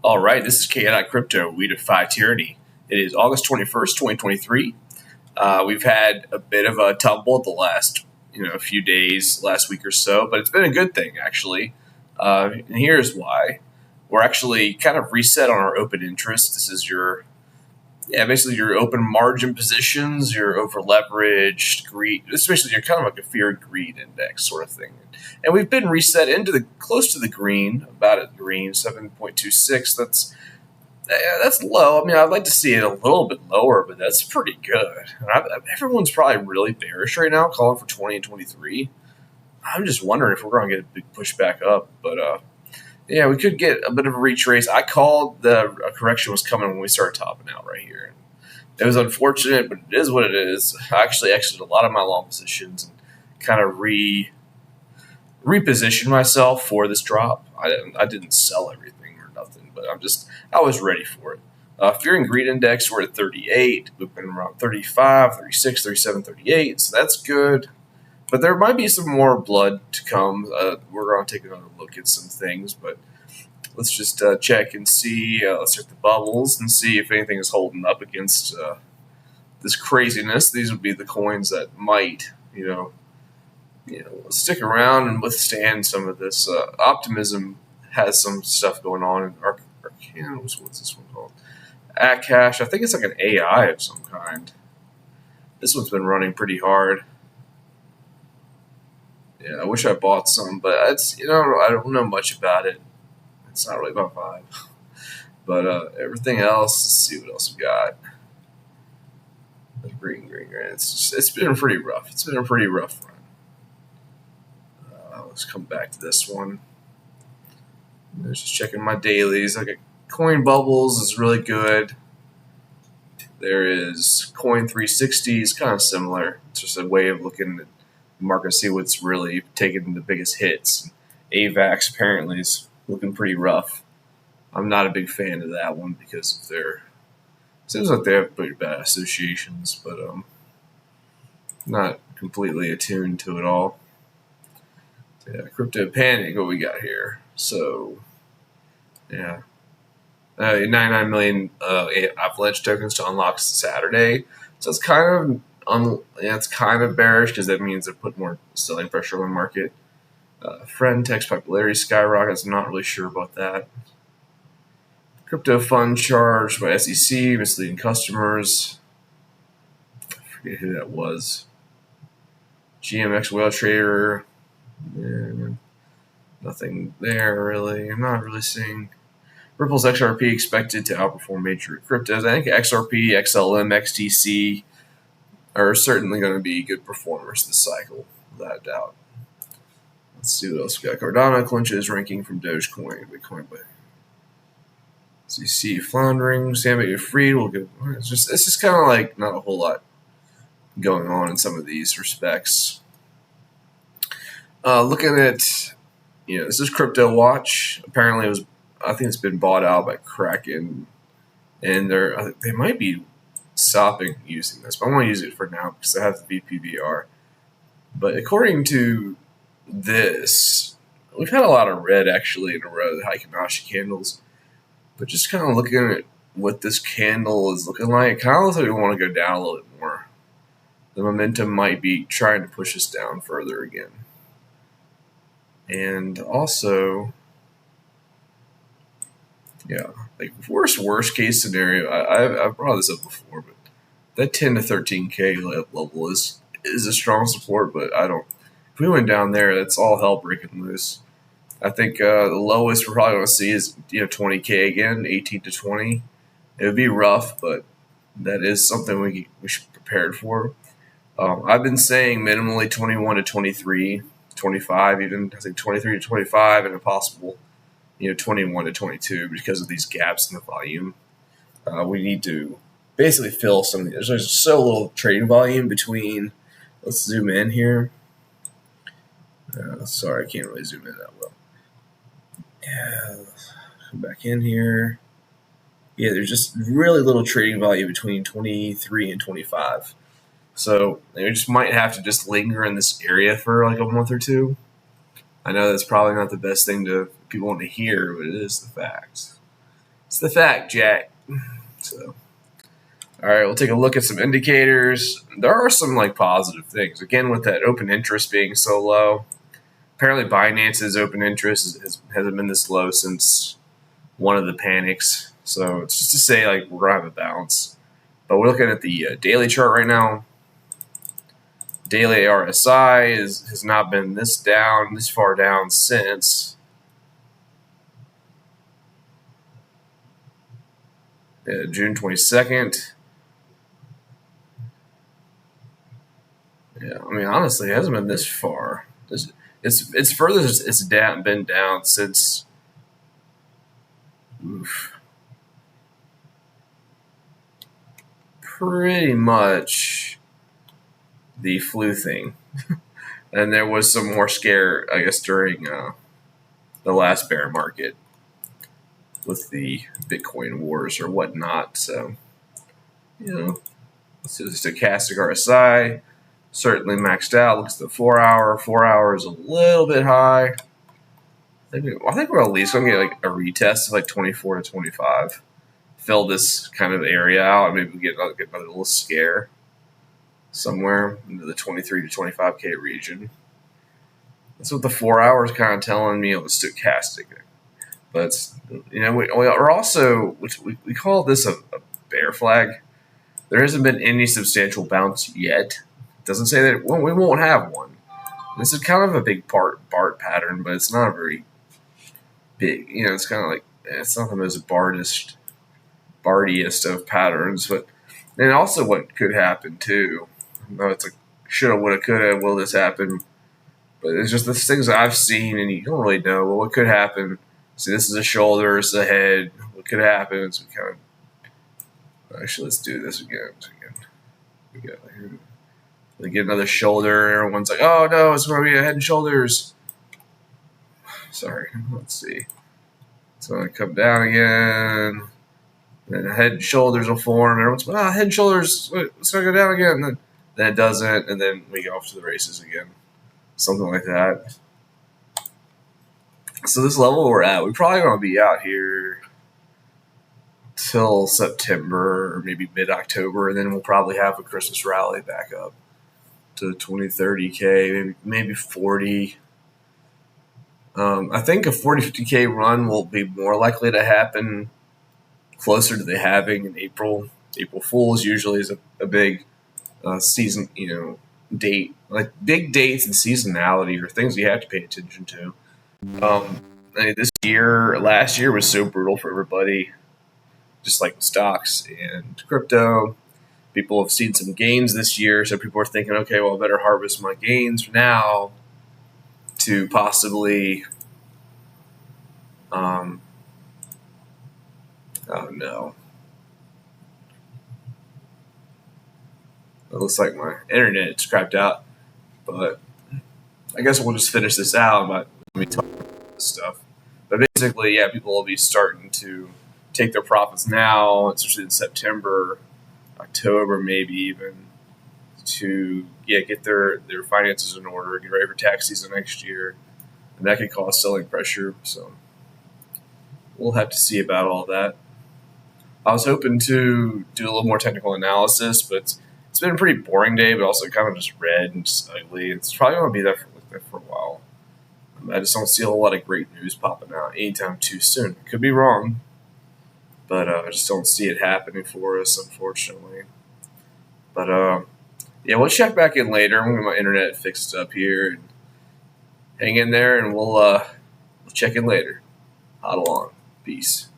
All right, this is KaotiK Crypto. We defy tyranny. It is August 21st, 2023. We've had a bit of a tumble the last few days, last week or so, but it's been a good thing actually. And here's why: we're actually kind of reset on our open interest. This is basically your open margin positions, your over leveraged greed, especially your kind of like a fear greed index sort of thing. And we've been reset into close to the green, about at green 7.26. That's low. I mean, I'd like to see it a little bit lower, but that's pretty good. Everyone's probably really bearish right now, calling for 20 and 23. I'm just wondering if we're going to get a big push back up, but yeah, we could get a bit of a retrace. I called a correction was coming when we started topping out right here. It was unfortunate, but it is what it is. I actually exited a lot of my long positions and kind of repositioned myself for this drop. I didn't sell everything or nothing, but I was ready for it. Fear and greed index, we're at 38. We've been around 35, 36, 37, 38, so that's good. But there might be some more blood to come. We're going to take another look at some things, but let's just check and see. Let's check the bubbles and see if anything is holding up against this craziness. These would be the coins that might, stick around and withstand some of this. Optimism has some stuff going on in Arcanos. What's this one called? Cash. I think it's like an AI of some kind. This one's been running pretty hard. Yeah, I wish I bought some, but it's I don't know much about it. It's not really my vibe. But everything else, let's see what else we got. Green. It's been pretty rough. It's been a pretty rough run. Let's come back to this one. I'm just checking my dailies. I got Coin Bubbles is really good. There is Coin 360 is kind of similar. It's just a way of looking at the market, see what's really taking the biggest hits. AVAX apparently is looking pretty rough. I'm not a big fan of that one because of seems like they have pretty bad associations, but not completely attuned to it all. Yeah, Crypto Panic, what we got here. So, yeah. 99 million Avalanche tokens to unlock Saturday. So it's kind of bearish because that means they're putting more selling pressure on the market. Friend text popularity skyrockets. I'm not really sure about that. Crypto fund charged by SEC, misleading customers. I forget who that was. GMX Whale Trader. Yeah, nothing there really. I'm not really seeing. Ripple's XRP expected to outperform major cryptos. I think XRP, XLM, XTC are certainly going to be good performers this cycle, without a doubt. Let's see what else we got. Cardano clinches ranking from Dogecoin, Bitcoin, but so you see floundering, Sam get freed. It's just kind of like not a whole lot going on in some of these respects. Looking at, this is Crypto Watch. Apparently, I think it's been bought out by Kraken, and they might be stopping using this, but I want to use it for now because I have the VPVR. But according to this, we've had a lot of red actually in a row, the Heikenhashi candles. But just kind of looking at what this candle is looking like, it kind of looks like we want to go down a little bit more. The momentum might be trying to push us down further again. And also, yeah, like worst case scenario, I've brought this up before, but that 10 to 13K level is a strong support, but if we went down there, that's all hell breaking loose. I think the lowest we're probably going to see is 20K again, 18 to 20. It would be rough, but that is something we should be prepared for. I've been saying minimally 21 to 23, 25 even. I think 23 to 25 and a possible 21 to 22 because of these gaps in the volume. We need to basically fill some of these. There's so little trading volume between. Let's zoom in here. Sorry, I can't really zoom in that well. Yeah, come back in here. Yeah, there's just really little trading value between 23 and 25. So they just might have to just linger in this area for like a month or two. I know that's probably not the best thing to people want to hear, but it is the fact. It's the fact, Jack. So, all right, we'll take a look at some indicators. There are some like positive things. Again, with that open interest being so low, apparently Binance's open interest hasn't been this low since one of the panics. So it's just to say like we're gonna have a bounce. But we're looking at the daily chart right now. Daily RSI has not been this far down since June 22nd. Yeah, I mean, honestly, it hasn't been this far. It's further. It's been down since. Pretty much the flu thing, and there was some more scare, I guess, during the last bear market with the Bitcoin wars or whatnot. So, this is stochastic RSI. Certainly maxed out. Looks at the 4 hour. 4 hours a little bit high. I think we're at least going to get like a retest of like 24 to 25. Fill this kind of area out, and maybe we get another little scare somewhere into the 23 to 25K region. That's what the 4 hours kind of telling me. It was stochastic. But, we're also, we call this a bear flag. There hasn't been any substantial bounce yet. It doesn't say that we won't have one. This is kind of a big BART pattern, but it's not a very big. It's kind of like, it's not the most bartiest of patterns. But and also what could happen too. It's like shoulda, woulda, coulda. Will this happen? But it's just the things that I've seen, and you don't really know. Well, what could happen? See, this is a shoulder, this is a head. What could happen? So we kind of actually let's do this again. We get another shoulder. Everyone's like, "Oh no, it's going to be a head and shoulders." Sorry, let's see. It's going to come down again. Then head and shoulders will form. Everyone's like, head and shoulders. It's going to go down again. And then it doesn't, and then we go off to the races again. Something like that. So this level we're at, we probably going to be out here till September or maybe mid-October, and then we'll probably have a Christmas rally back up to 20, 30K, maybe 40. I think a 40, 50K run will be more likely to happen closer to the halving in April. April Fool's usually is a big season, date. Like big dates and seasonality are things you have to pay attention to. Last year was so brutal for everybody, just like stocks and crypto. People have seen some gains this year, so people are thinking, okay, well, I better harvest my gains now to possibly, oh no. It looks like my internet's crapped out, but I guess we'll just finish this out by me talking about this stuff. But basically, yeah, people will be starting to take their profits now, especially in September, October, maybe even, to get their finances in order, get ready for tax season next year, and that could cause selling pressure. So we'll have to see about all that. I was hoping to do a little more technical analysis, but it's been a pretty boring day, but also kind of just red and just ugly. It's probably going to be there for a while. I just don't see a whole lot of great news popping out anytime too soon. Could be wrong, but I just don't see it happening for us, unfortunately. But we'll check back in later. I'm going to get my internet fixed up here. And hang in there, and we'll check in later. Hot along. Peace.